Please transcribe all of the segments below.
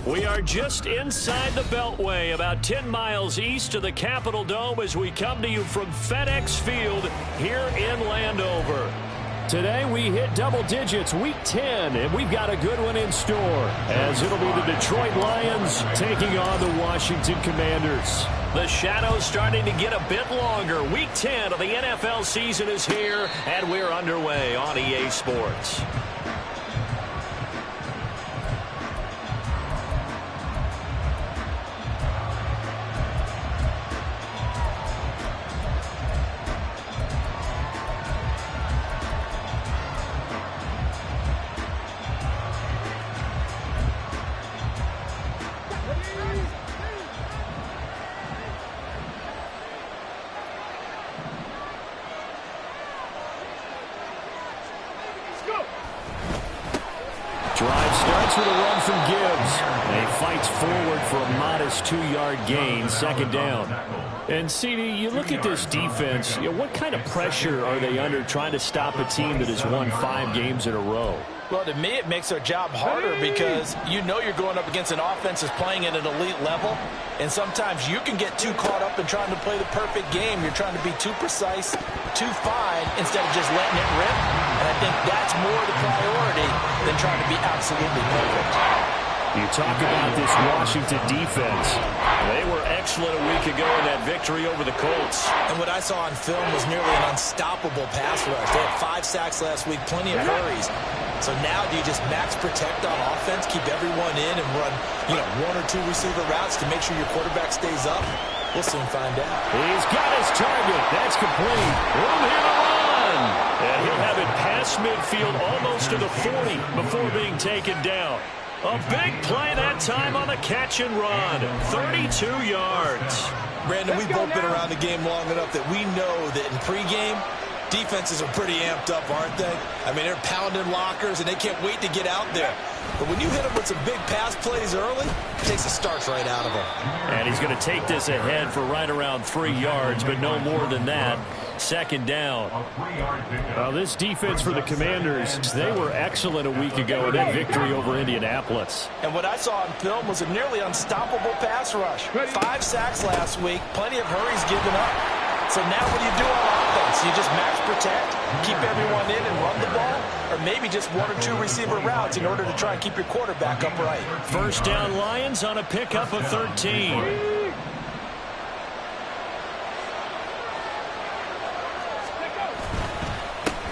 We are just inside the Beltway, about 10 miles east of the Capitol Dome as we come to you from FedEx Field here in Landover. Today we hit double digits, week 10, and we've got a good one in store, as it'll be the Detroit Lions taking on the Washington Commanders. The shadow's starting to get a bit longer. Week 10 of the NFL season is here, and we're underway on EA Sports. Drive starts with a run from Gibbs. And he fights forward for a modest 2-yard gain, second down. And, CD, you look at this defense, what kind of pressure are they under trying to stop a team that has won 5 games in a row? Well, to me, it makes their job harder because you know you're going up against an offense that's playing at an elite level, and sometimes you can get too caught up in trying to play the perfect game. You're trying to be too precise, too fine, instead of just letting it rip. And I think that's more the priority than trying to be absolutely perfect. You talk about this Washington defense. They were excellent a week ago in that victory over the Colts. And what I saw on film was nearly an unstoppable pass rush. They had 5 sacks last week, plenty of hurries. So now do you just max protect on offense, keep everyone in, and run, 1 or 2 receiver routes to make sure your quarterback stays up? We'll soon find out. He's got his target. That's complete. Room here to run. And he'll have it past midfield almost to the 40 before being taken down. A big play that time on the catch and run. 32 yards. Brandon, we've both been around the game long enough that we know that in pregame, defenses are pretty amped up, aren't they? I mean, they're pounding lockers, and they can't wait to get out there. But when you hit them with some big pass plays early, it takes the starch right out of them. And he's going to take this ahead for right around 3 yards, but no more than that. Second down. Well, this defense for the Commanders, they were excellent a week ago in that victory over Indianapolis. And what I saw on film was a nearly unstoppable pass rush. 5 sacks last week, plenty of hurries given up. So now what do you do on offense? You just max protect, keep everyone in and run the ball, or maybe just 1 or 2 receiver routes in order to try and keep your quarterback upright. First down Lions on a pickup of 13.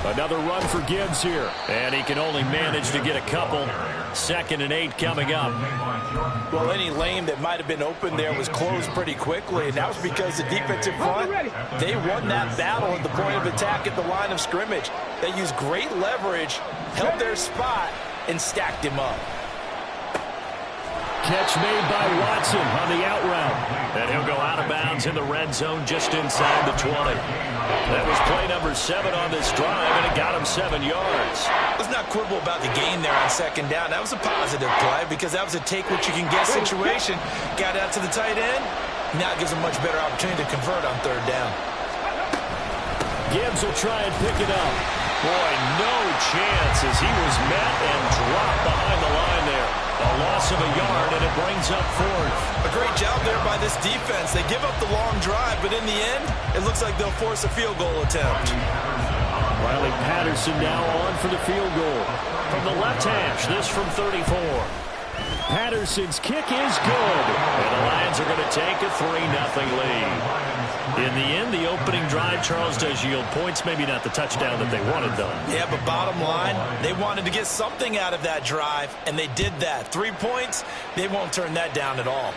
Another run for Gibbs here. And he can only manage to get a couple. 2nd and 8 coming up. Well, any lane that might have been open there was closed pretty quickly, and that was because the defensive front, they won that battle at the point of attack at the line of scrimmage. They used great leverage, held their spot, and stacked him up. Catch made by Watson on the out route. And he'll go out of bounds in the red zone just inside the 20. That was play number 7 on this drive, and it got him 7 yards. Let's not quibble about the gain there on 2nd down. That was a positive play because that was a take-what-you-can-get situation. Got out to the tight end. Now it gives him a much better opportunity to convert on 3rd down. Gibbs will try and pick it up. Boy, no chance as he was met and dropped behind the line there. A loss of a yard, and it brings up 4th. A great job there by this defense. They give up the long drive, but in the end, it looks like they'll force a field goal attempt. Riley Patterson now on for the field goal. From the left hash, this from 34. Patterson's kick is good. And the Lions are going to take a 3-0 lead. In the end, the opening drive, Charles, does yield points. Maybe not the touchdown that they wanted, though. Yeah, but bottom line, they wanted to get something out of that drive, and they did that. 3 points, they won't turn that down at all.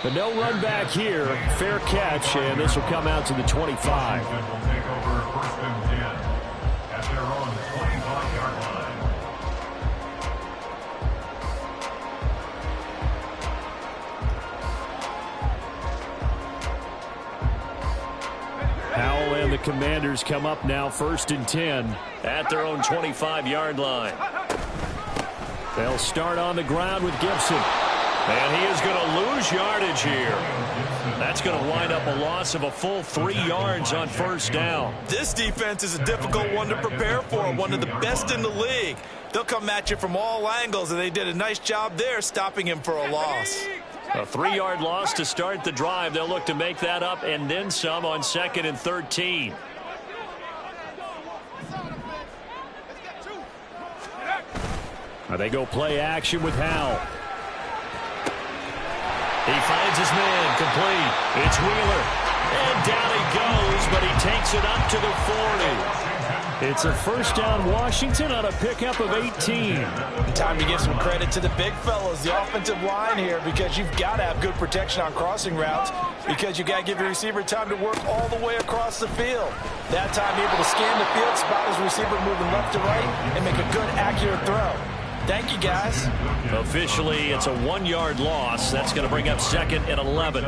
But no run back here. Fair catch, and this will come out to the 25. Commanders come up now 1st and 10 at their own 25-yard line. They'll start on the ground with Gibson. And he is going to lose yardage here. That's going to wind up a loss of a full 3 yards on 1st down. This defense is a difficult one to prepare for, one of the best in the league. They'll come at you from all angles, and they did a nice job there stopping him for a loss. A 3-yard loss to start the drive. They'll look to make that up and then some on 2nd and 13. They go play action with Howell. He finds his man, complete. It's Wheeler. And down he goes, but he takes it up to the 40. It's a 1st down Washington on a pickup of 18. Time to give some credit to the big fellas, the offensive line here, because you've got to have good protection on crossing routes, because you've got to give your receiver time to work all the way across the field. That time able to scan the field, spot his receiver moving left to right, and make a good, accurate throw. Thank you, guys. Officially, it's a 1-yard loss. That's going to bring up 2nd and 11.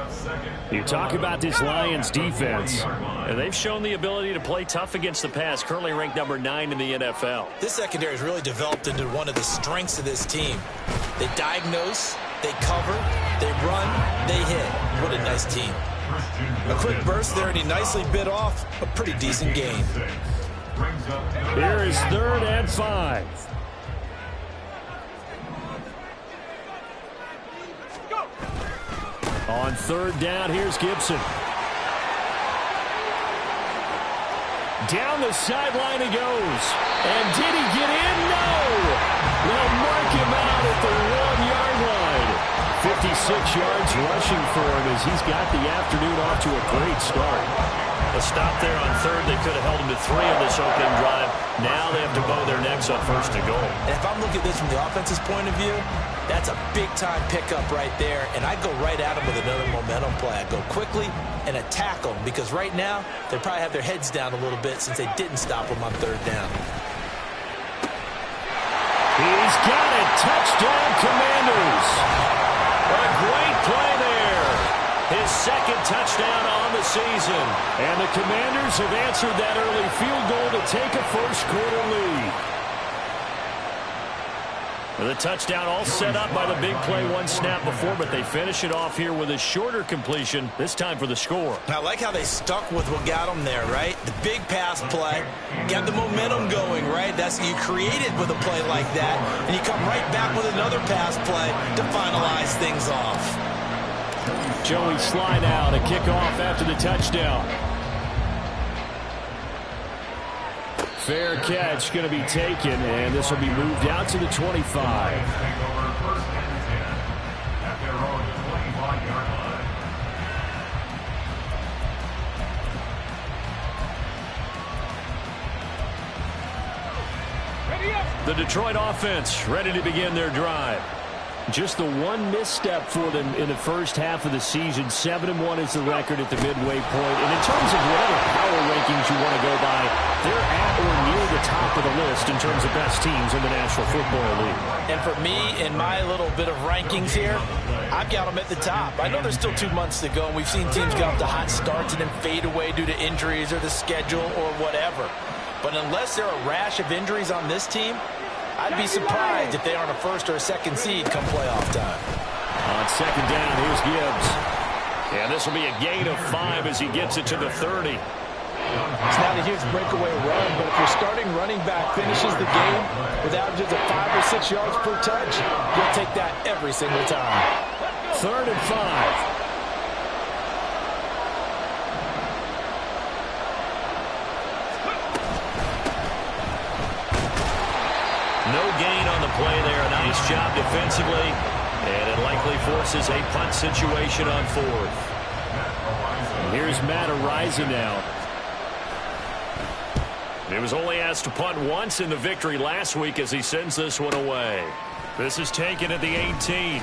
You talk about this Lions defense, and they've shown the ability to play tough against the pass, currently ranked number 9 in the NFL. This secondary has really developed into one of the strengths of this team. They diagnose, they cover, they run, they hit. What a nice team. A quick burst there, and he nicely bit off a pretty decent gain. Here is 3rd and 5. On 3rd down, here's Gibson. Down the sideline he goes. And did he get in? No! They'll mark him out at the 1-yard line. 56 yards rushing for him as he's got the afternoon off to a great start. A stop there on 3rd. They could have held him to 3 on this opening drive. Now they have to bow their necks on 1st and goal. And if I'm looking at this from the offense's point of view, that's a big-time pickup right there, and I'd go right at him with another momentum play. I'd go quickly and attack them, because right now they probably have their heads down a little bit since they didn't stop him on 3rd down. He's got it. Touchdown, Commanders. A great play there. His 2nd touchdown on the season. And the Commanders have answered that early field goal to take a 1st-quarter lead. The touchdown all set up by the big play 1 snap before, but they finish it off here with a shorter completion, this time for the score. I like how they stuck with what got them there, right? The big pass play, got the momentum going, right? That's you created with a play like that, and you come right back with another pass play to finalize things off. Joey Sly now to kick off after the touchdown. Fair catch going to be taken, and this will be moved out to the 25. The Detroit offense ready to begin their drive. Just the one misstep for them in the first half of the season. 7-1 is the record at the midway point. And in terms of whatever power rankings you want to go by, they're at or near the top of the list in terms of best teams in the National Football League. And for me, in my little bit of rankings here, I've got them at the top. I know there's still 2 months to go, and we've seen teams get off to hot starts and then fade away due to injuries or the schedule or whatever. But unless there are a rash of injuries on this team, I'd be surprised if they aren't a 1st or a 2nd seed come playoff time. On 2nd down, here's Gibbs. And this will be a gain of 5 as he gets it to the 30. It's not a huge breakaway run, but if your starting running back finishes the game with averages of 5 or 6 yards per touch, you'll take that every single time. 3rd and 5. No gain on the play there. A nice job defensively. And it likely forces a punt situation on 4th. And here's Matt Araiza now. He was only asked to punt once in the victory last week as he sends this one away. This is taken at the 18.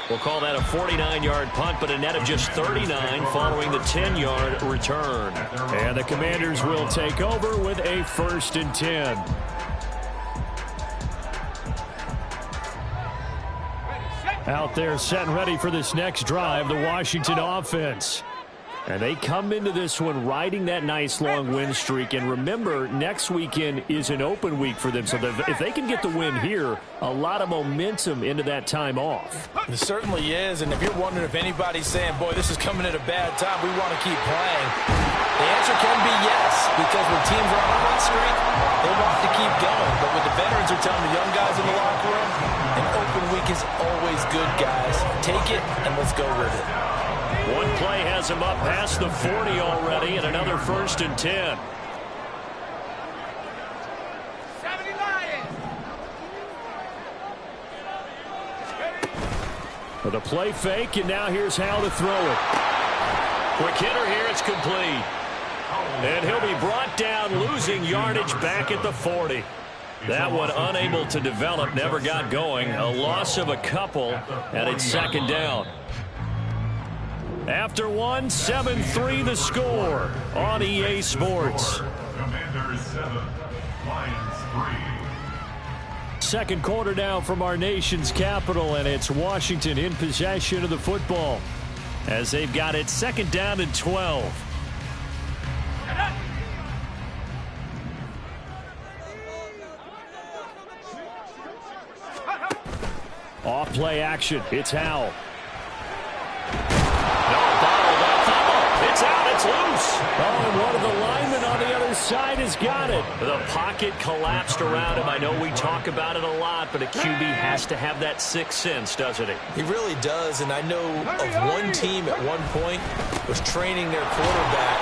We'll call that a 49-yard punt, but a net of just 39 following the 10-yard return. And the Commanders will take over with a 1st and 10. Out there set and ready for this next drive, the Washington offense. And they come into this one riding that nice long win streak. And remember, next weekend is an open week for them. So if they can get the win here, a lot of momentum into that time off. It certainly is. And if you're wondering if anybody's saying, boy, this is coming at a bad time, we want to keep playing, the answer can be yes. Because when teams are on a win streak, they want to keep going. But what the veterans are telling the young guys in the locker room, an open week is always good, guys. Take it and let's go with it. One play has him up past the 40 already, and another 1st and 10. With a play fake, and now here's how to throw it. Quick hitter here, it's complete. And he'll be brought down, losing yardage back at the 40. That one unable to develop, never got going. A loss of a couple, and it's 2nd down. After 1, 7-3 the score on EA Sports. Commanders 7, Lions 3. Second quarter now from our nation's capital, and it's Washington in possession of the football as they've got it 2nd down and 12. Off play action. It's Howell. It's out, it's loose. Oh, and one of the linemen on the other side has got it. The pocket collapsed around him. I know we talk about it a lot, but a QB has to have that sixth sense, doesn't he? He really does, and I know of one team at one point was training their quarterback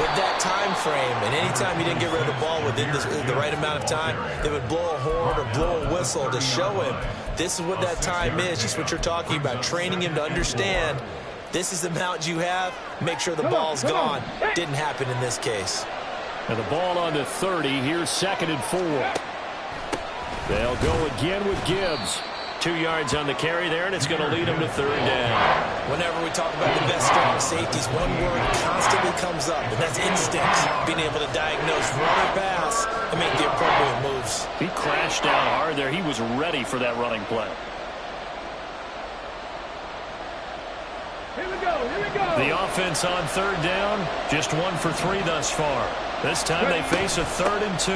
with that time frame, and anytime he didn't get rid of the ball within the right amount of time, they would blow a horn or blow a whistle to show him this is what that time is, just what you're talking about, training him to understand this is the amount you have. Make sure the ball's gone. Didn't happen in this case. And the ball on the 30. Here's 2nd and 4. They'll go again with Gibbs. 2 yards on the carry there, and it's going to lead them to 3rd down. Whenever we talk about the best strong safeties, one word constantly comes up, and that's instincts. Being able to diagnose run or pass and make the appropriate moves. He crashed down hard there. He was ready for that running play. Here we go. The offense on 3rd down, just 1 for 3 thus far. This time they face a 3rd and 2.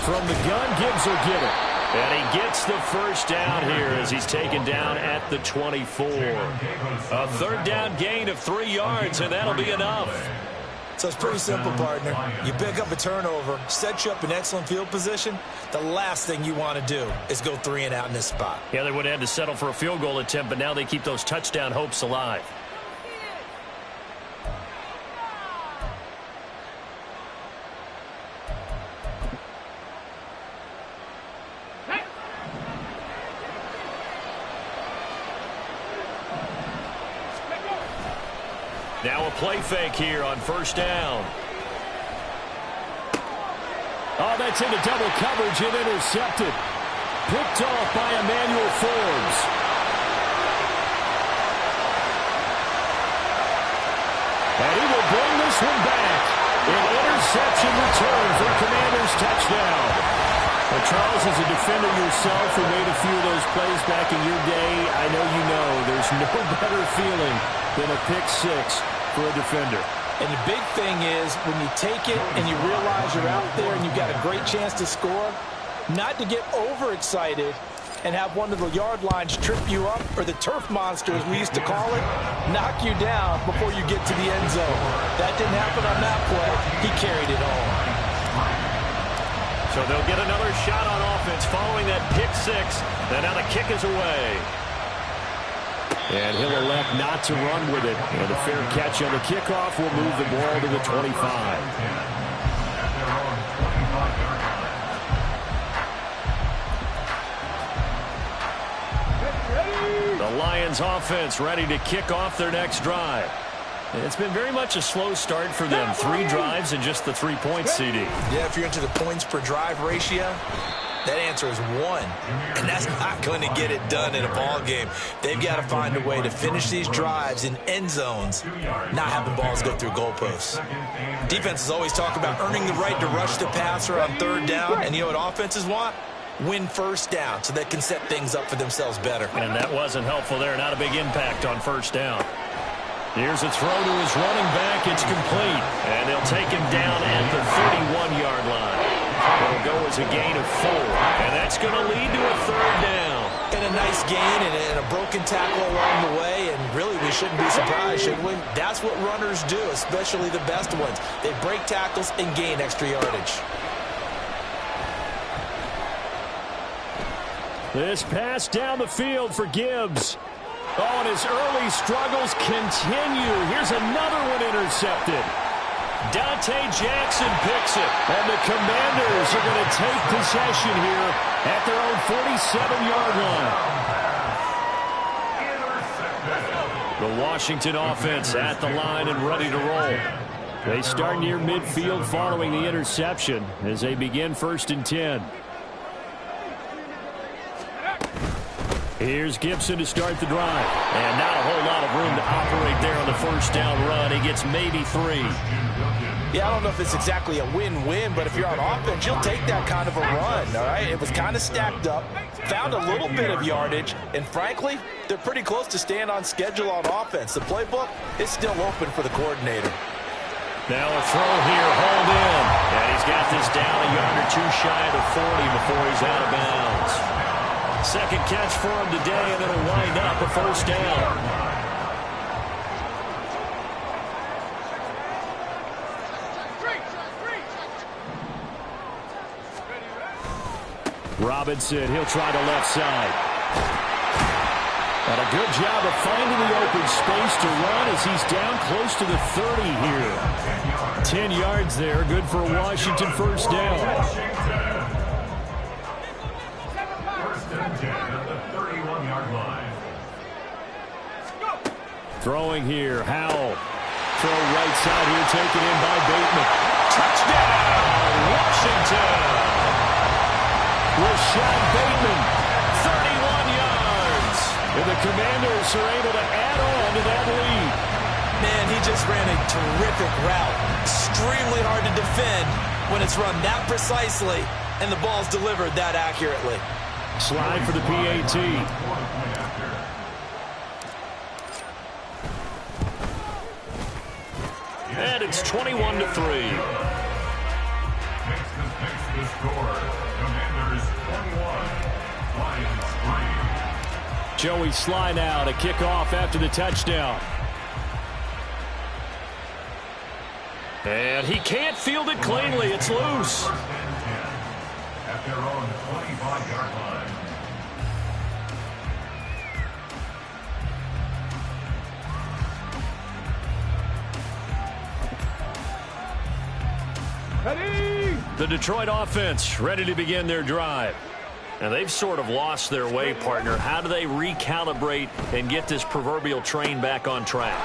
From the gun, Gibbs will get it. And he gets the 1st down here as he's taken down at the 24. A 3rd down gain of 3 yards, and that'll be enough. So it's pretty simple, partner. You pick up a turnover, set you up in excellent field position. The last thing you want to do is go 3 and out in this spot. Yeah, they would have had to settle for a field goal attempt, but now they keep those touchdown hopes alive. Now a play fake here on 1st down. Oh, that's into double coverage and intercepted. Picked off by Emmanuel Forbes. And he will bring this one back. An interception return for Commanders touchdown. Well, Charles, as a defender yourself who made a few of those plays back in your day, I know you know there's no better feeling than a pick 6 for a defender. And the big thing is when you take it and you realize you're out there and you've got a great chance to score, not to get overexcited and have one of the yard lines trip you up, or the turf monster, as we used to call it, knock you down before you get to the end zone. That didn't happen on that play. He carried it home. So they'll get another shot on offense following that pick 6. And now the kick is away. And he'll elect not to run with it. And a fair catch on the kickoff will move the ball to the 25. The Lions offense ready to kick off their next drive. It's been very much a slow start for them. 3 drives and just the 3 points, CD. Yeah, if you're into the points per drive ratio, that answer is 1. And that's not going to get it done in a ball game. They've got to find a way to finish these drives in end zones, not having balls go through goalposts. Defenses always talk about earning the right to rush the passer on 3rd down. And you know what offenses want? Win 1st down so they can set things up for themselves better. And that wasn't helpful there. Not a big impact on 1st down. Here's a throw to his running back. It's complete. And they'll take him down at the 31-yard line. It'll go as a gain of 4. And that's going to lead to a third down. And a nice gain and a broken tackle along the way. And really, we shouldn't be surprised, should we? That's what runners do, especially the best ones. They break tackles and gain extra yardage. This pass down the field for Gibbs. Oh, and his early struggles continue. Here's another one intercepted. Dante Jackson picks it. And the Commanders are going to take possession here at their own 47-yard line. The Washington offense at the line and ready to roll. They start near midfield following the interception as they begin 1st and 10. Here's Gibson to start the drive. And not a whole lot of room to operate there on the first down run. He gets maybe 3. Yeah, I don't know if it's exactly a win-win, but if you're on offense, you'll take that kind of a run, all right? It was kind of stacked up, found a little bit of yardage, and frankly, they're pretty close to staying on schedule on offense. The playbook is still open for the coordinator. Now a throw here, hold in. And he's got this down a yard or 2 shy of the 40 before he's out of bounds. Second catch for him today, and it'll wind up a first down. Robinson, he'll try the left side. And a good job of finding the open space to run as he's down close to the 30 here. 10 yards there, good for a Washington first down. Throwing here, Howell. Throw right side here, taken in by Bateman. Touchdown, Washington! Rashad Bateman, 31 yards. And the Commanders are able to add on to that lead. Man, he just ran a terrific route. Extremely hard to defend when it's run that precisely and the ball's delivered that accurately. Slide for the PAT. And it's 21-3. Next the score. Commanders 21, Lions 3. Joey Slye now to kick off after the touchdown. And he can't field it cleanly. It's loose. At their own 25-yard line. The Detroit offense ready to begin their drive. And they've sort of lost their way, partner. How do they recalibrate and get this proverbial train back on track?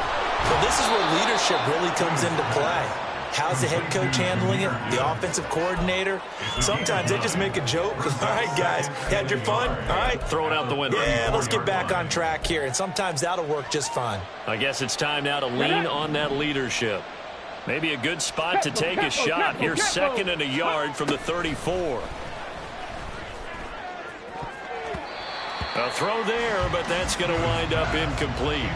Well, this is where leadership really comes into play. How's the head coach handling it? The offensive coordinator? Sometimes they just make a joke. All right, guys, had your fun? All right. Throw it out the window. Yeah, let's get back on track here. And sometimes that'll work just fine. I guess it's time now to lean on that leadership. Maybe a good spot to take a shot. Here's 2nd and a yard from the 34. A throw there, but that's going to wind up incomplete.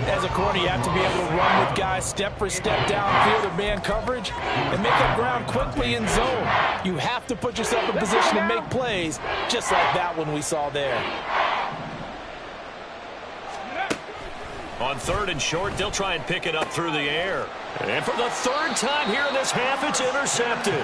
As a corner, you have to be able to run with guys step for step downfield or man coverage and make up ground quickly in zone. You have to put yourself in position to make plays, just like that one we saw there. On 3rd and short, they'll try and pick it up through the air. And for the 3rd time here in this half, it's intercepted.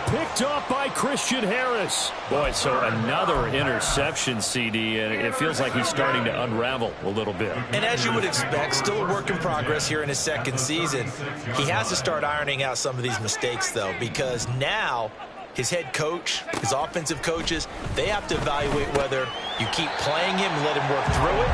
Picked off by Christian Harris. Boy, so another interception, CD, and it feels like he's starting to unravel a little bit. And as you would expect, still a work in progress here in his 2nd season. He has to start ironing out some of these mistakes, though, because now his head coach, his offensive coaches, they have to evaluate whether you keep playing him and let him work through it,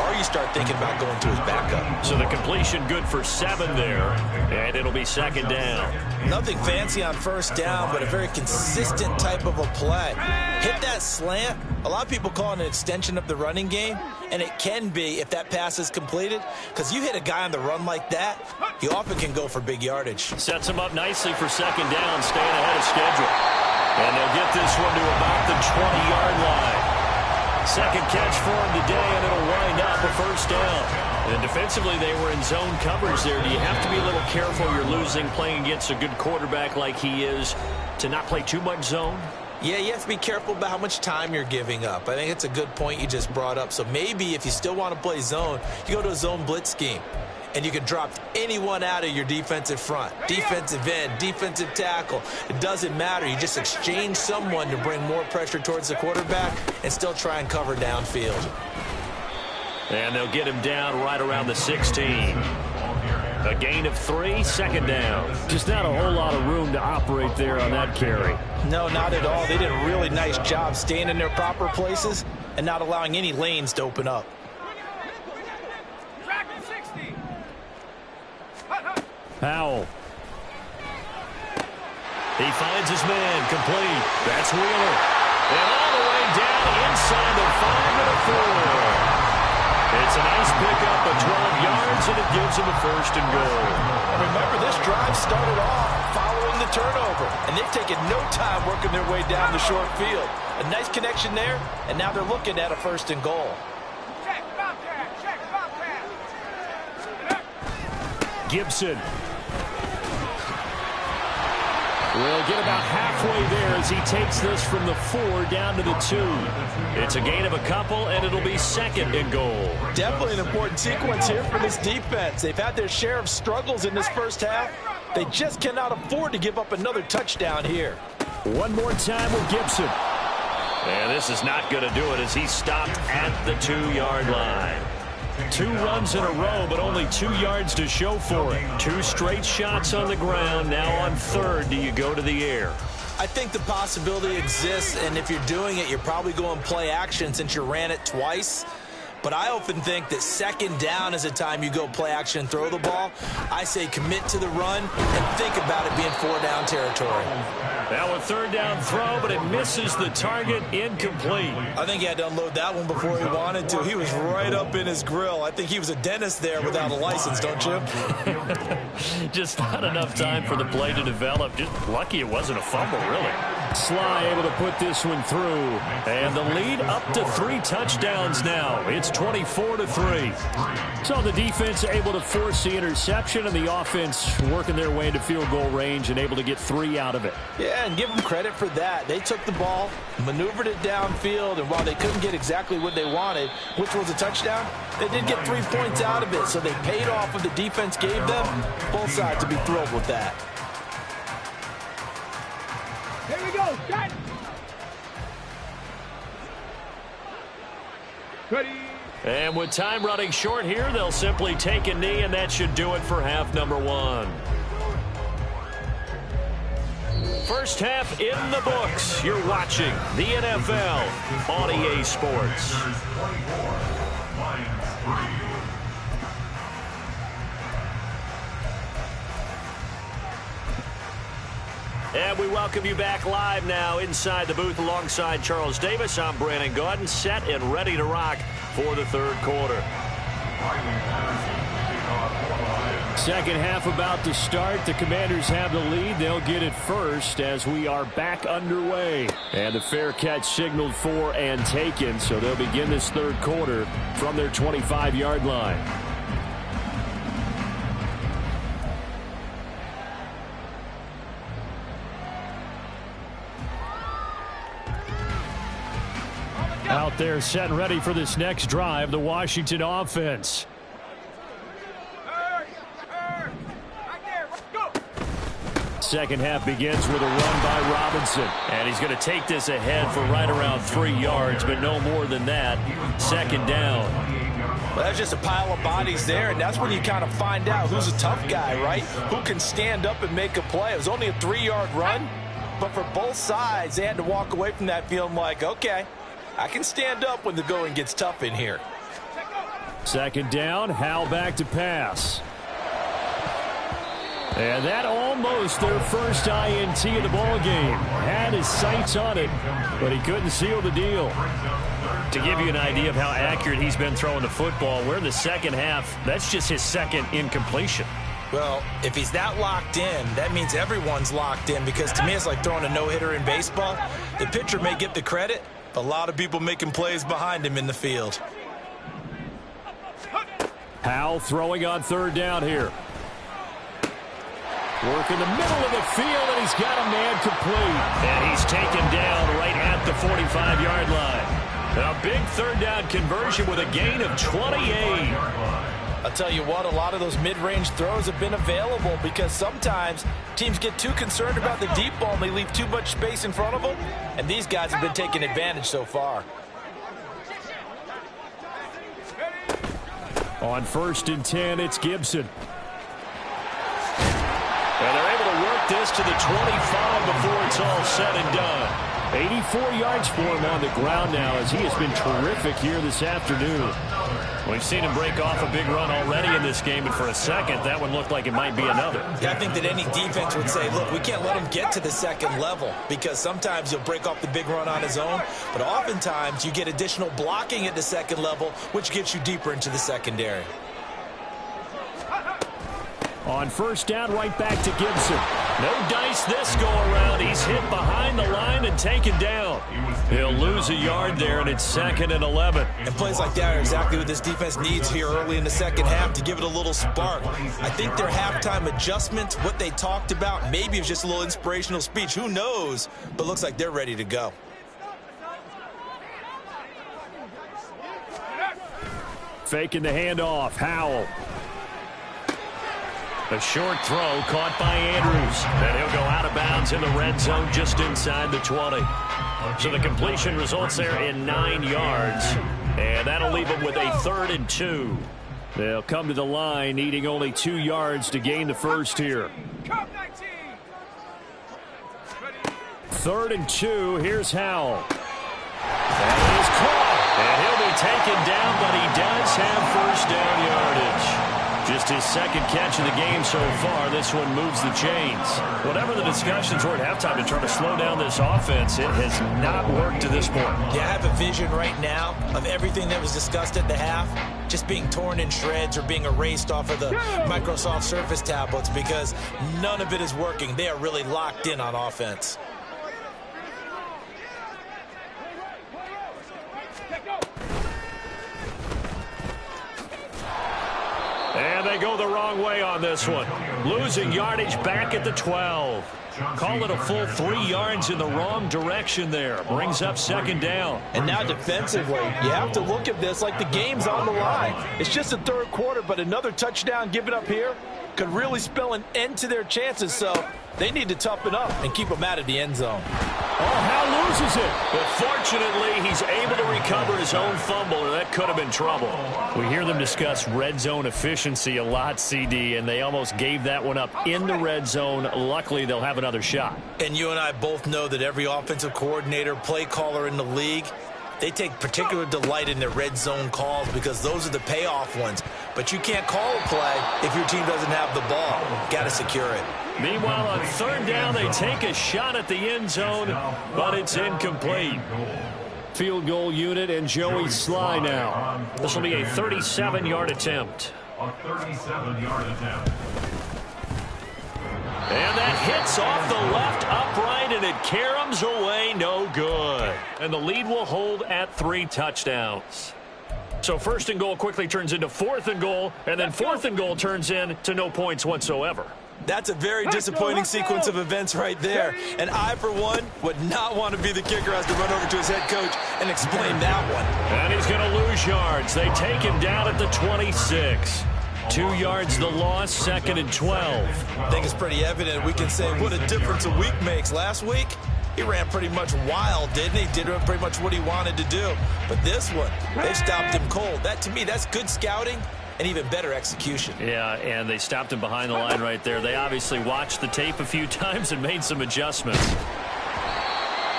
or you start thinking about going to his backup. So the completion good for 7 there, and it'll be 2nd down. Nothing fancy on 1st down, but a very consistent type of a play. Hit that slant. A lot of people call it an extension of the running game, and it can be if that pass is completed, because you hit a guy on the run like that, he often can go for big yardage. Sets him up nicely for 2nd down, staying ahead of schedule. And they'll get this one to about the 20-yard line. 2nd catch for him today, and it'll wind up a first down. And defensively, they were in zone coverage there. Do you have to be a little careful? You're losing, playing against a good quarterback like he is, to not play too much zone? Yeah, you have to be careful about how much time you're giving up. I think it's a good point you just brought up. So maybe if you still want to play zone, you go to a zone blitz scheme. And you can drop anyone out of your defensive front. Defensive end, defensive tackle. It doesn't matter. You just exchange someone to bring more pressure towards the quarterback and still try and cover downfield. And they'll get him down right around the 16. A gain of 3, second down. Just not a whole lot of room to operate there on that carry. No, not at all. They did a really nice job staying in their proper places and not allowing any lanes to open up. Powell. He finds his man, complete. That's Wheeler. And all the way down inside the 5 and a 4. It's a nice pickup of 12 yards, and it gives him a first and goal. Remember, this drive started off following the turnover, and they've taken no time working their way down the short field. A nice connection there, and now they're looking at a first and goal. Gibson will get about halfway there as he takes this from the 4 down to the 2. It's a gain of a couple, and it'll be second and goal. Definitely an important sequence here for this defense. They've had their share of struggles in this first half. They just cannot afford to give up another touchdown here. One more time with Gibson. And this is not going to do it as he stopped at the 2-yard line. 2 runs in a row, but only 2 yards to show for it. 2 straight shots on the ground. Now on third, do you go to the air? I think the possibility exists, and if you're doing it, you're probably going play action since you ran it twice. But I often think that second down is a time you go play action and throw the ball. I say commit to the run and think about it being 4-down territory. Now a 3rd down throw, but it misses the target, incomplete. I think he had to unload that one before he wanted to. He was right up in his grill. I think he was a dentist there without a license, don't you? Just not enough time for the play to develop. Just lucky it wasn't a fumble, really. Sly able to put this one through. And the lead up to 3 touchdowns now. It's 24-3. So the defense able to force the interception, and the offense working their way into field goal range and able to get 3 out of it. Yeah, and give them credit for that. They took the ball, maneuvered it downfield, and while they couldn't get exactly what they wanted, which was a touchdown, they did get 3 points out of it, so they paid off what the defense gave them. Both sides to be thrilled with that. Here we go. Got it. Ready. And with time running short here, they'll simply take a knee, and that should do it for half number 1. First half in the books. You're watching the NFL on EA Sports. And we welcome you back live now inside the booth alongside Charles Davis. I'm Brandon Gaudin, set and ready to rock for the 3rd quarter. Second half about to start. The Commanders have the lead. They'll get it first as we are back underway. And the fair catch signaled for and taken, so they'll begin this 3rd quarter from their 25-yard line. Out there set and ready for this next drive, the Washington offense. Second half begins with a run by Robinson. And he's going to take this ahead for right around 3 yards, but no more than that. Second down. Well, that's just a pile of bodies there, and that's when you kind of find out who's a tough guy, right? Who can stand up and make a play. It was only a 3-yard run, but for both sides, they had to walk away from that feeling like, okay, I can stand up when the going gets tough in here. Second down, Howell back to pass. And that almost their first INT of the ball game. Had his sights on it, but he couldn't seal the deal. To give you an idea of how accurate he's been throwing the football, we're in the second half. That's just his second incompletion. Well, if he's that locked in, that means everyone's locked in, because to me it's like throwing a no-hitter in baseball. The pitcher may get the credit, but a lot of people making plays behind him in the field. Howell throwing on third down here. Work in the middle of the field, and he's got a man complete. And he's taken down right at the 45-yard line. A big third down conversion with a gain of 28. I'll tell you what, a lot of those mid-range throws have been available because sometimes teams get too concerned about the deep ball and they leave too much space in front of them. And these guys have been taking advantage so far. On 1st and 10, it's Gibson. And they're able to work this to the 25 before it's all said and done. 84 yards for him on the ground now as he has been terrific here this afternoon. We've seen him break off a big run already in this game, and for a second, that one looked like it might be another. Yeah, I think that any defense would say, look, we can't let him get to the second level because sometimes he'll break off the big run on his own, but oftentimes you get additional blocking at the second level, which gets you deeper into the secondary. On 1st down, right back to Gibson. No dice this go-around. He's hit behind the line and taken down. He'll lose a yard there, and it's 2nd and 11. And plays like that are exactly what this defense needs here early in the second half to give it a little spark. I think their halftime adjustments, what they talked about, maybe it was just a little inspirational speech. Who knows? But looks like they're ready to go. Faking the handoff. Howell. A short throw caught by Andrews. And he'll go out of bounds in the red zone just inside the 20. So the completion results there in 9 yards. And that'll leave them with a 3rd and 2. They'll come to the line needing only 2 yards to gain the first here. 3rd and 2. Here's Howell. That is caught. And he'll be taken down, but he does have 1st down yardage. Just his 2nd catch of the game so far. This one moves the chains. Whatever the discussions were at halftime to try to slow down this offense, it has not worked to this point. Yeah, I have a vision right now of everything that was discussed at the half just being torn in shreds or being erased off of the Microsoft Surface tablets because none of it is working. They are really locked in on offense. And they go the wrong way on this one. Losing yardage back at the 12. Call it a full 3 yards in the wrong direction there. Brings up 2nd down. And now defensively, you have to look at this like the game's on the line. It's just the 3rd quarter, but another touchdown given up here could really spell an end to their chances. So they need to toughen up and keep them out of the end zone. Oh, Howell loses it. But fortunately, he's able to recover his own fumble, or that could have been trouble. We hear them discuss red zone efficiency a lot, CD, and they almost gave that one up in the red zone. Luckily, they'll have another shot. And you and I both know that every offensive coordinator, play caller in the league, they take particular delight in their red zone calls because those are the payoff ones. But you can't call a play if your team doesn't have the ball. Got to secure it. Meanwhile, on 3rd down, they take a shot at the end zone, but it's incomplete. Field goal unit and Joey Sly now. This will be a 37-yard attempt. A 37-yard attempt. And that hits off the left upright, and it caroms away, no good. And the lead will hold at 3 touchdowns. So 1st and goal quickly turns into 4th and goal, and then 4th and goal turns into no points whatsoever. That's a very disappointing sequence of events right there. And I, for one, would not want to be the kicker who has to run over to his head coach and explain that one. And he's going to lose yards. They take him down at the 26. 2 yards the loss, 2nd and 12. I think it's pretty evident. We can say what a difference a week makes. Last week, he ran pretty much wild, didn't he? Did pretty much what he wanted to do. But this one, they stopped him cold. That, to me, that's good scouting and even better execution. Yeah, and they stopped him behind the line right there. They obviously watched the tape a few times and made some adjustments.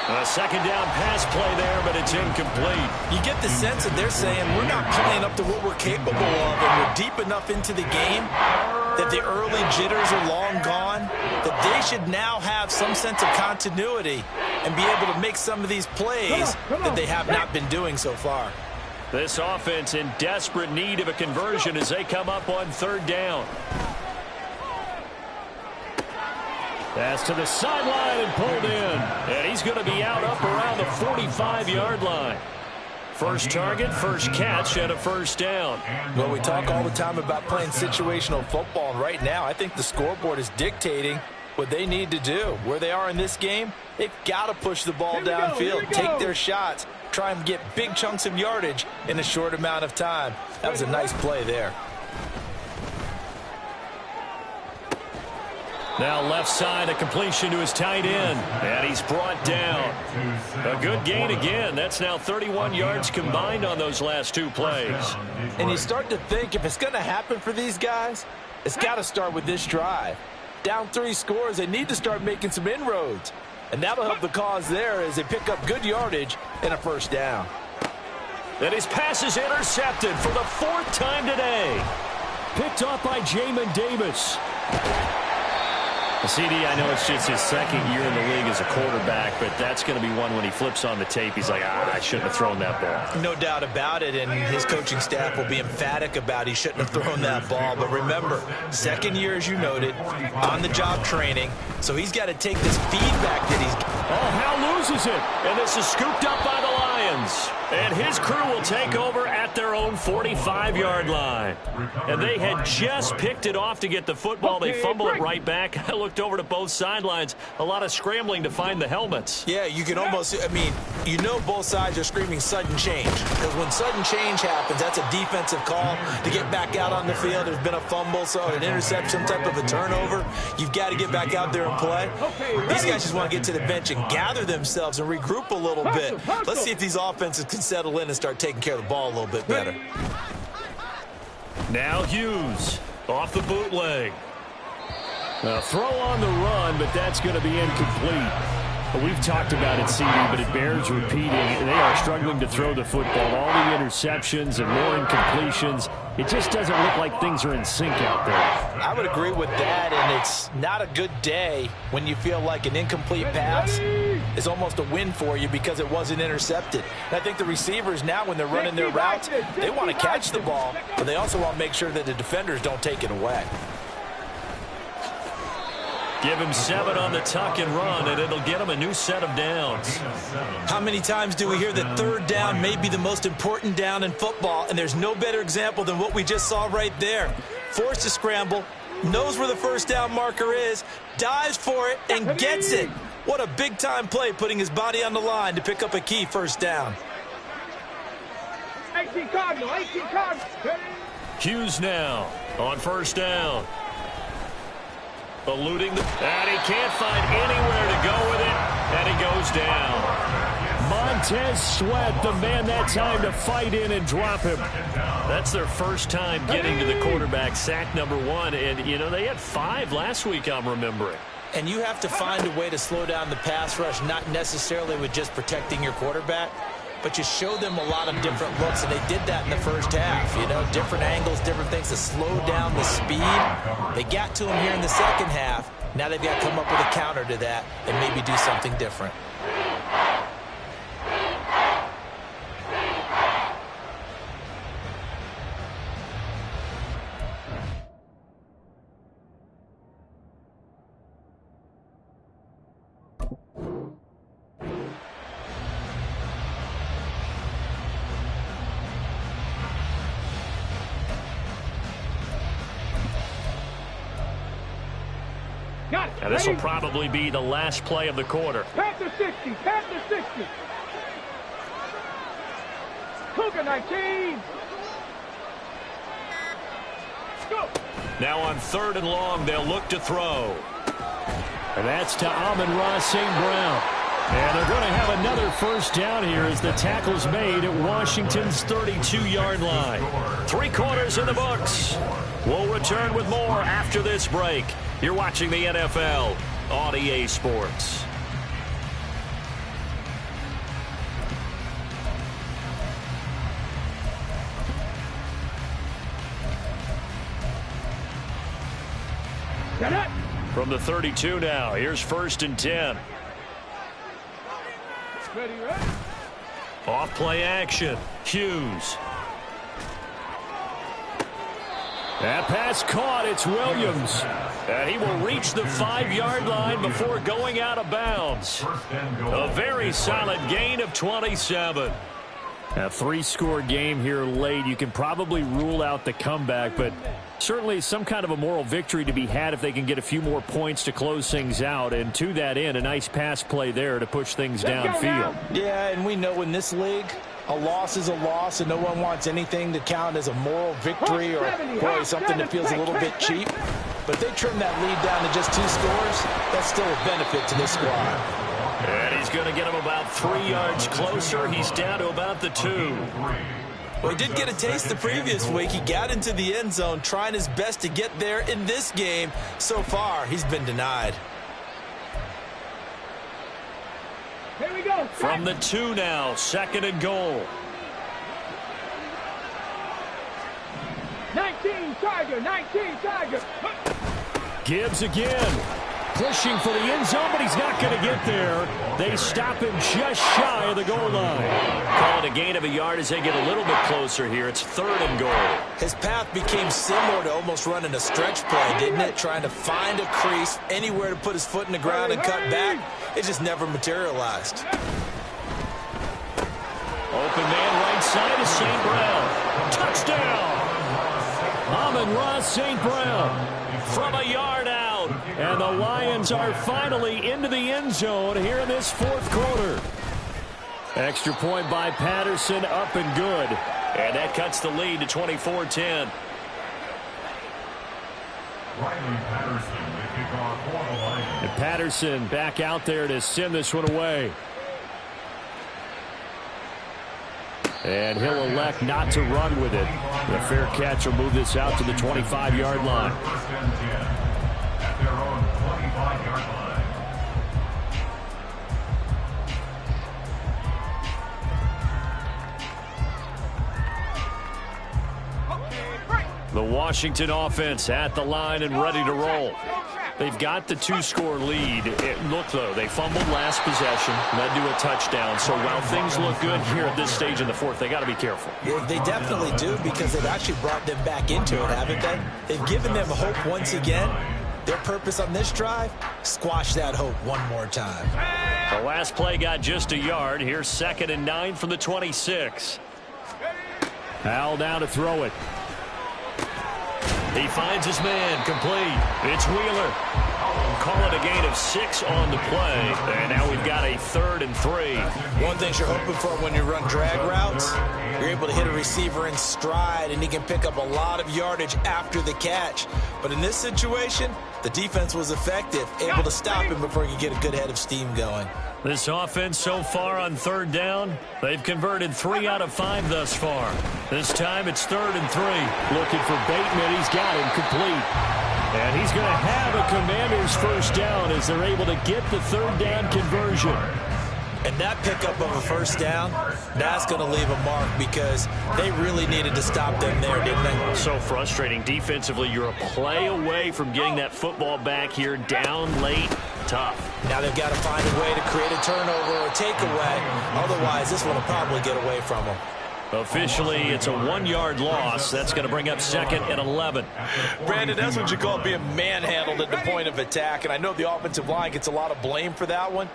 A 2nd down pass play there, but it's incomplete. You get the sense that they're saying we're not playing up to what we're capable of, and we're deep enough into the game that the early jitters are long gone, that they should now have some sense of continuity and be able to make some of these plays that they have not been doing so far. This offense in desperate need of a conversion as they come up on 3rd down. Pass to the sideline and pulled in. And he's going to be out up around the 45-yard line. First target, first catch, and a first down. Well, we talk all the time about playing situational football, and right now I think the scoreboard is dictating what they need to do. Where they are in this game, they've got to push the ball downfield, take their shots, try and get big chunks of yardage in a short amount of time. That was a nice play there. Now left side, a completion to his tight end, and he's brought down. A good gain again. That's now 31 yards combined on those last two plays. And you start to think if it's going to happen for these guys, it's got to start with this drive. Down 3 scores, they need to start making some inroads. And that'll help the cause there as they pick up good yardage and a first down. And his pass is intercepted for the 4th time today. Picked off by Jamin Davis. CD, I know it's just his 2nd year in the league as a quarterback, but that's going to be one when he flips on the tape, he's like, I shouldn't have thrown that ball. No doubt about it, and his coaching staff will be emphatic about he shouldn't have thrown that ball. But remember, 2nd year, as you noted, on-the-job training, so he's got to take this feedback that he's... Oh, Hal loses it, and this is scooped up by the Lions. And his crew will take over at their own 45-yard line. And they had just picked it off to get the football. They fumble it right back. I looked over to both sidelines. A lot of scrambling to find the helmets. Yeah, you can almost, I mean, you know both sides are screaming sudden change. Because when sudden change happens, that's a defensive call to get back out on the field. There's been a fumble, so an interception, type of a turnover. You've got to get back out there and play. These guys just want to get to the bench and gather themselves and regroup a little bit. Let's see if these offenses can settle in and start taking care of the ball a little bit better. Now Hughes off the bootleg. A throw on the run, but that's going to be incomplete. We've talked about it, CD, but it bears repeating. They are struggling to throw the football. All the interceptions and more incompletions. It just doesn't look like things are in sync out there. I would agree with that, and it's not a good day when you feel like an incomplete pass is almost a win for you because it wasn't intercepted. And I think the receivers now, when they're running their routes, they want to catch the ball, but they also want to make sure that the defenders don't take it away. Give him 7 on the tuck and run, and it'll get him a new set of downs. How many times do we hear that third down may be the most important down in football, and there's no better example than what we just saw right there. Forced to scramble, knows where the first down marker is, dives for it, and gets it. What a big-time play, putting his body on the line to pick up a key first down. 18 Cardinal, 18 Cardinal. Hughes now on first down. Eluding and he can't find anywhere to go with it, and he goes down. Montez Sweat, the man that time to fight in and drop him. That's their first time getting to the quarterback, sack number 1, and, you know, they had 5 last week, I'm remembering. And you have to find a way to slow down the pass rush, not necessarily with just protecting your quarterback, but you show them a lot of different looks, and they did that in the first half. You know, different angles, different things to slow down the speed. They got to him here in the second half. Now they've got to come up with a counter to that and maybe do something different. And this will probably be the last play of the quarter. Panther 60, Panther 60. Cougar 19. Go. Now on 3rd and long, they'll look to throw. And that's to Amon-Ra St. Brown. And they're going to have another first down here as the tackle's made at Washington's 32-yard line. 3 quarters in the books. We'll return with more after this break. You're watching the NFL on EA Sports. From the 32 now, here's 1st and 10. Ready, ready. Off play action. Hughes. That pass caught. It's Williams. And he will reach the 5-yard line before going out of bounds. A very solid gain of 27. A three-score game here late. You can probably rule out the comeback, but certainly some kind of a moral victory to be had if they can get a few more points to close things out. And to that end, a nice pass play there to push things downfield. Yeah, and we know in this league, a loss is a loss, and no one wants anything to count as a moral victory or, boy, something that feels a little bit cheap. But if they trim that lead down to just 2 scores, that's still a benefit to this squad. And he's going to get him about 3 yards closer. He's down to about the 2. Well, he did get a taste the previous week. He got into the end zone trying his best to get there in this game. So far, he's been denied. Here we go. From the 2 now, 2nd and goal. 19 Tiger, 19 Tiger. Gibbs again. Pushing for the end zone, but he's not going to get there. They stop him just shy of the goal line. Call it a gain of a yard as they get a little bit closer here. It's 3rd and goal. His path became similar to almost running a stretch play, didn't it? Trying to find a crease, anywhere to put his foot in the ground and cut back. It just never materialized. Open man right side is St. Brown. Touchdown! Amon-Ra St. Brown from a yard out. And the Lions are finally into the end zone here in this 4th quarter. Extra point by Patterson, up and good. And that cuts the lead to 24-10. And Patterson back out there to send this one away. And he'll elect not to run with it. The fair catch will move this out to the 25-yard line. At their own 25-yard line. The Washington offense at the line and ready to roll. They've got the 2-score lead. Look, though, they fumbled last possession, led to a touchdown. So while things look good here at this stage in the 4th, they got to be careful. Yeah, they definitely do, because they've actually brought them back into it, haven't they? They've given them hope once again. Their purpose on this drive, squash that hope one more time. The last play got just a yard. Here's 2nd and 9 from the 26. Howell down to throw it. He finds his man, complete. It's Wheeler. Call it a gain of 6 on the play. And now we've got a 3rd and 3. One thing you're hoping for when you run drag routes, you're able to hit a receiver in stride, and he can pick up a lot of yardage after the catch. But in this situation, the defense was effective, able to stop him before he could get a good head of steam going. This offense so far on 3rd down, they've converted 3 out of 5 thus far. This time it's 3rd and 3. Looking for Bateman. He's got him complete. And he's going to have a Commanders 1st down as they're able to get the 3rd down conversion. And that pickup of a 1st down, that's going to leave a mark, because they really needed to stop them there, didn't they? So frustrating. Defensively, you're a play away from getting that football back here, down late. Tough. Now they've got to find a way to create a turnover or a takeaway. Otherwise, this one will probably get away from them. Officially, it's a 1-yard loss. That's going to bring up 2nd and 11. Brandon, that's what you call being manhandled at the point of attack. And I know the offensive line gets a lot of blame for that one.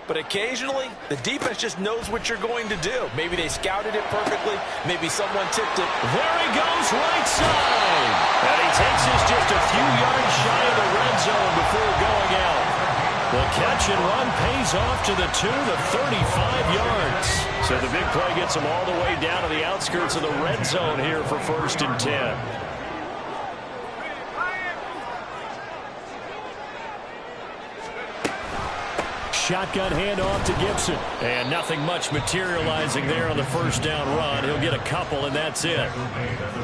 But occasionally, the defense just knows what you're going to do. Maybe they scouted it perfectly. Maybe someone tipped it. There he goes, right side. And he takes us just a few yards shy of the red zone before going out. The catch and run pays off to the 2, the 35 yards. So the big play gets them all the way down to the outskirts of the red zone here for 1st and 10. Shotgun handoff to Gibson. And nothing much materializing there on the 1st down run. He'll get a couple, and that's it.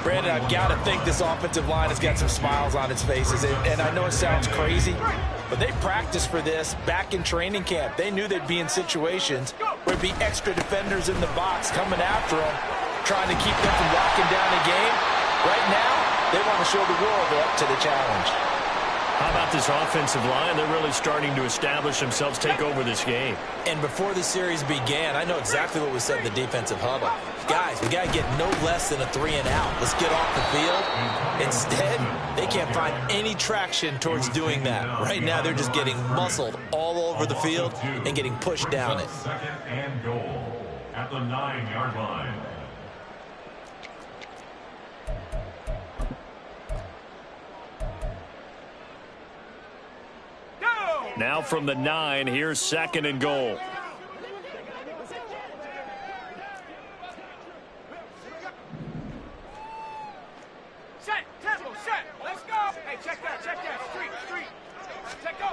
Brandon, I've got to think this offensive line has got some smiles on its faces. And I know it sounds crazy, but they practiced for this back in training camp. They knew they'd be in situations where there'd be extra defenders in the box coming after them, trying to keep them from locking down the game. Right now, they want to show the world they're up to the challenge. How about this offensive line? They're really starting to establish themselves, take over this game. And before the series began, I know exactly what was said in the defensive huddle. Guys, we got to get no less than a 3 and out. Let's get off the field. Instead, they can't find any traction towards doing that. Right now, they're just getting muscled all over the field and getting pushed down it. 2nd and goal. at the 9-yard line. Now from the 9, here's 2nd and goal. Set, tempo, set. Let's go. Hey, check that. Street. Check go.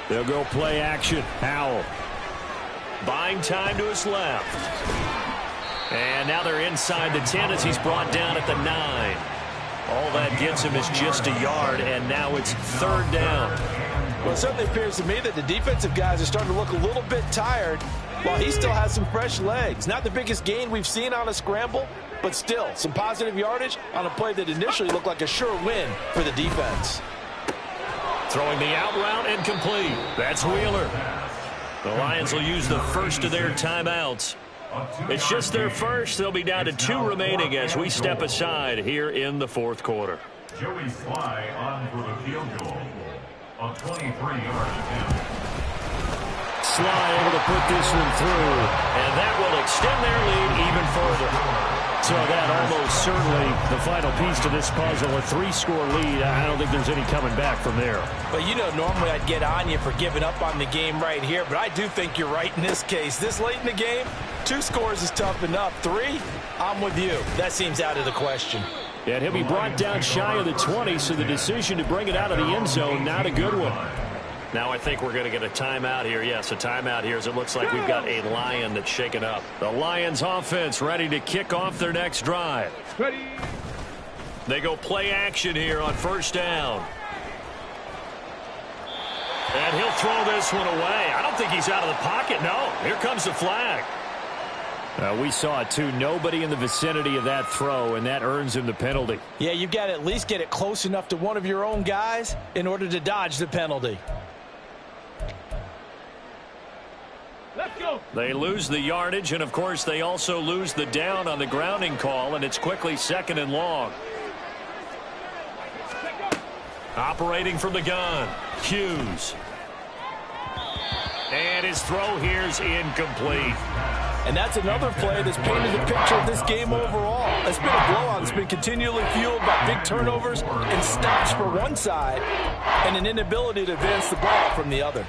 They'll go play action. Howell. Buying time to his left. And now they're inside the 10 as he's brought down at the 9. All that gets him is just a yard, and now it's 3rd down. Well, it certainly appears to me that the defensive guys are starting to look a little bit tired while he still has some fresh legs. Not the biggest gain we've seen on a scramble, but still some positive yardage on a play that initially looked like a sure win for the defense. Throwing the out route and complete. That's Wheeler. The Lions will use the first of their timeouts. It's just their first. They'll be down to 2 remaining as we step aside here in the 4th quarter. Joey Sly on for the field goal. A 23-yard attempt. Sly able to put this one through, and that will extend their lead even further. So that almost certainly the final piece to this puzzle, a 3-score lead. I don't think there's any coming back from there. But, you know, normally I'd get on you for giving up on the game right here, but I do think you're right in this case. This late in the game, 2 scores is tough enough. 3, I'm with you. That seems out of the question. And he'll be brought down shy of the 20, so the decision to bring it out of the end zone, not a good one. Now I think we're going to get a timeout here. Yes, a timeout here as it looks like we've got a Lion that's shaken up. The Lions offense ready to kick off their next drive. Ready. They go play action here on 1st down. And he'll throw this one away. I don't think he's out of the pocket. No, here comes the flag. We saw it too. Nobody in the vicinity of that throw, and that earns him the penalty. Yeah, you've got to at least get it close enough to one of your own guys in order to dodge the penalty. Let's go. They lose the yardage, and of course they also lose the down on the grounding call, and it's quickly 2nd and long. Operating from the gun, Hughes. And his throw here's incomplete. And that's another play that's painted the picture of this game overall. It's been a blowout that's been continually fueled by big turnovers and stops for one side and an inability to advance the ball from the other.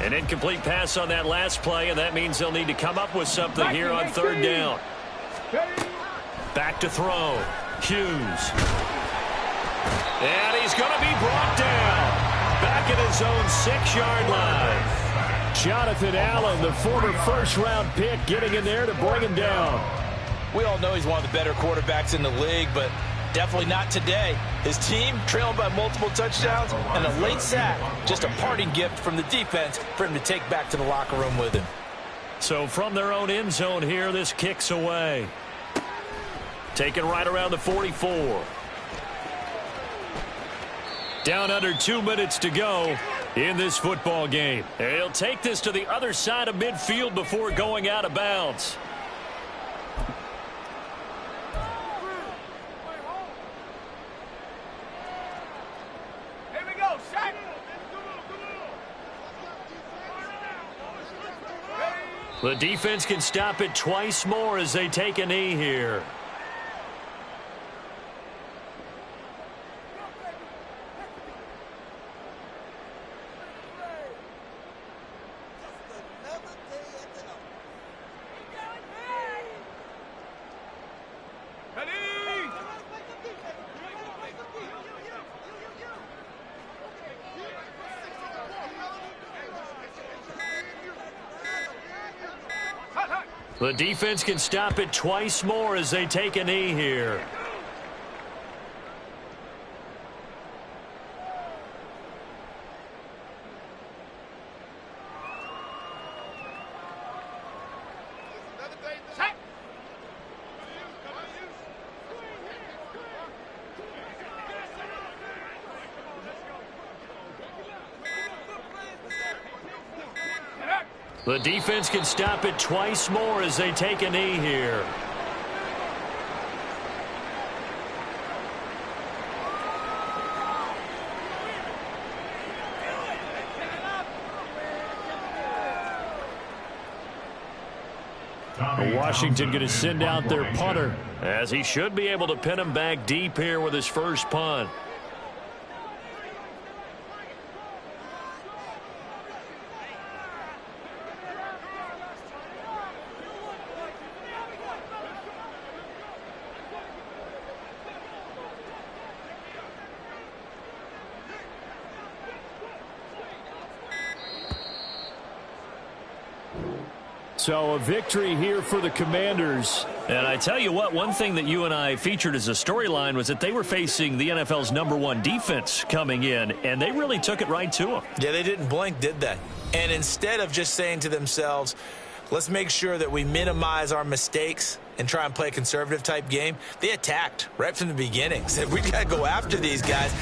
An incomplete pass on that last play, and that means they'll need to come up with something here on 3rd down. Back to throw. Hughes. And he's going to be brought down. Back at his own 6-yard line. Jonathan Allen, the former 1st-round pick, getting in there to bring him down. We all know he's one of the better quarterbacks in the league, but definitely not today. His team trailed by multiple touchdowns and a late sack. Just a parting gift from the defense for him to take back to the locker room with him. So from their own end zone here, this kicks away. Taken right around the 44. Down under 2 minutes to go in this football game. And he'll take this to the other side of midfield before going out of bounds. Here we go. Set. The defense can stop it twice more as they take a knee here. The defense can stop it twice more as they take a knee here. The defense can stop it twice more as they take a knee here. Washington going to send out their punter, as he should be able to pin him back deep here with his first punt. So a victory here for the Commanders. And I tell you what, one thing that you and I featured as a storyline was that they were facing the NFL's #1 defense coming in, and they really took it right to them. Yeah, they didn't blink, did they? And instead of just saying to themselves, let's make sure that we minimize our mistakes and try and play a conservative type game, they attacked right from the beginning. Said, we got to go after these guys.